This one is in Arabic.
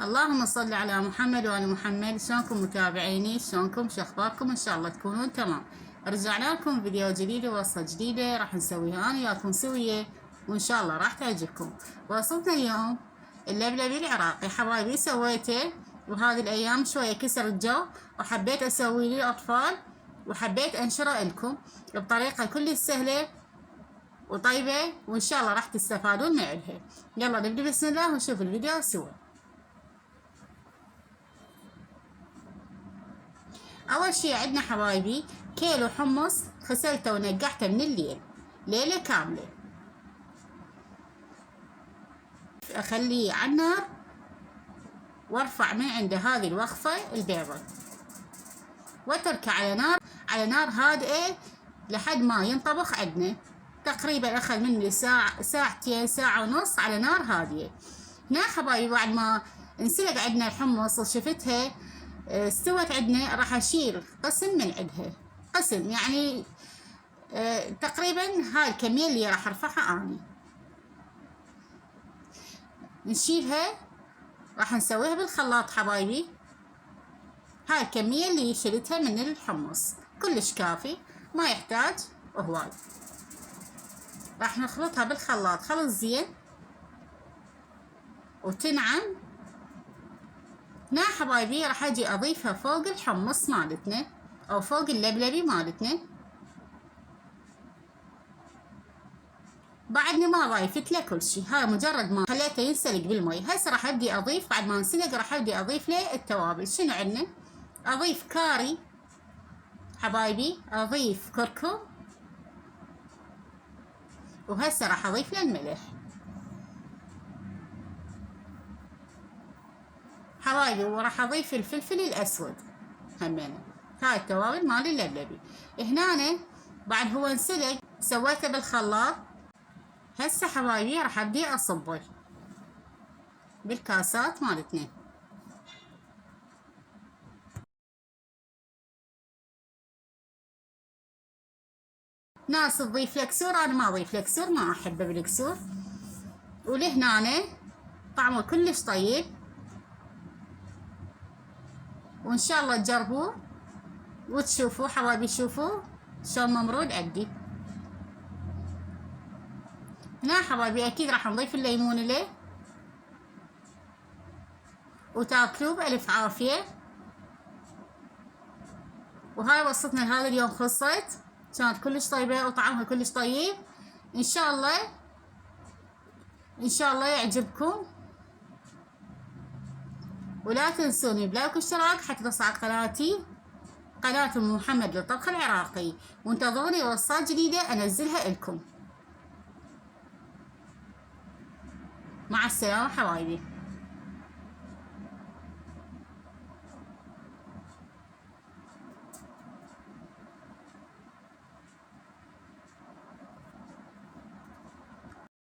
اللهم صل على محمد وآل محمد. شلونكم متابعيني؟ شلونكم؟ شخباركم؟ ان شاء الله تكونون تمام. رجعنا لكم فيديو جديد ووصفة جديدة راح نسويها انا وياكم سوية، وان شاء الله راح تعجبكم. وصفتنا اليوم اللبلبي العراقي حبايبي، سويته وهذه الايام شوية كسر الجو وحبيت اسويه للاطفال وحبيت انشره لكم بطريقة كل سهلة وطيبة، وان شاء الله راح تستفادون من عندها. يلا نبدأ بسم الله ونشوف الفيديو سوا. اول شي عندنا حبايبي كيلو حمص غسلته ونقعته من الليل ليلة كاملة، اخليه على النار وارفع من عنده هذه الوخفة البيضة واتركه على نار هادئة لحد ما ينطبخ عندنا. تقريبا اخذ مني ساعتين ساعة ونص على نار هادية. هنا حبايبي بعد ما انسلق عندنا الحمص وشفتها استوت عندنا، راح اشيل قسم من عندها، قسم يعني تقريبا هاي الكمية اللي راح ارفعها اني نشيلها. راح نسويها بالخلاط حبايبي. هاي الكمية اللي شلتها من الحمص كلش كافي، ما يحتاج هواي. راح نخلطها بالخلاط خلط زين وتنعم. هنا حبايبي راح اجي اضيفها فوق الحمص مالتنا او فوق اللبلبي مالتنا. بعدني ما ضايفت له كل شي، هاي مجرد ما خليته ينسلق بالمي. هسه راح ابدي اضيف، بعد ما انسلق راح ابدي اضيف له التوابل. شنو عندنا؟ اضيف كاري حبايبي، اضيف كركم، وهسه راح اضيف له الملح حبايبي، وراح اضيف الفلفل الاسود همينه. هاي التوابل مال اللبلبي. هنا بعد هو انسلق سويته بالخلاط. هسه حبايبي راح ابدي اصبه بالكاسات مالتنا. ناس تضيف لكسور، انا ما اضيف لكسور، ما احبه بالكسور. ولهنا طعمه كلش طيب، وان شاء الله تجربوه وتشوفوا حبايبي، شوفوا شلون ممرود عندي. هنا حبايبي اكيد راح نضيف الليمون له وتاكلوه بألف عافية. وهاي وصفتنا لهذا اليوم خلصت، كانت كلش طيبة وطعمها كلش طيب. ان شاء الله يعجبكم، ولا تنسوني بلايك واشتراك حتى تصعد قناتي، قناة ام محمد للطبخ العراقي، وانتظروني وصفات جديدة انزلها لكم. مع السلامة حبايبي.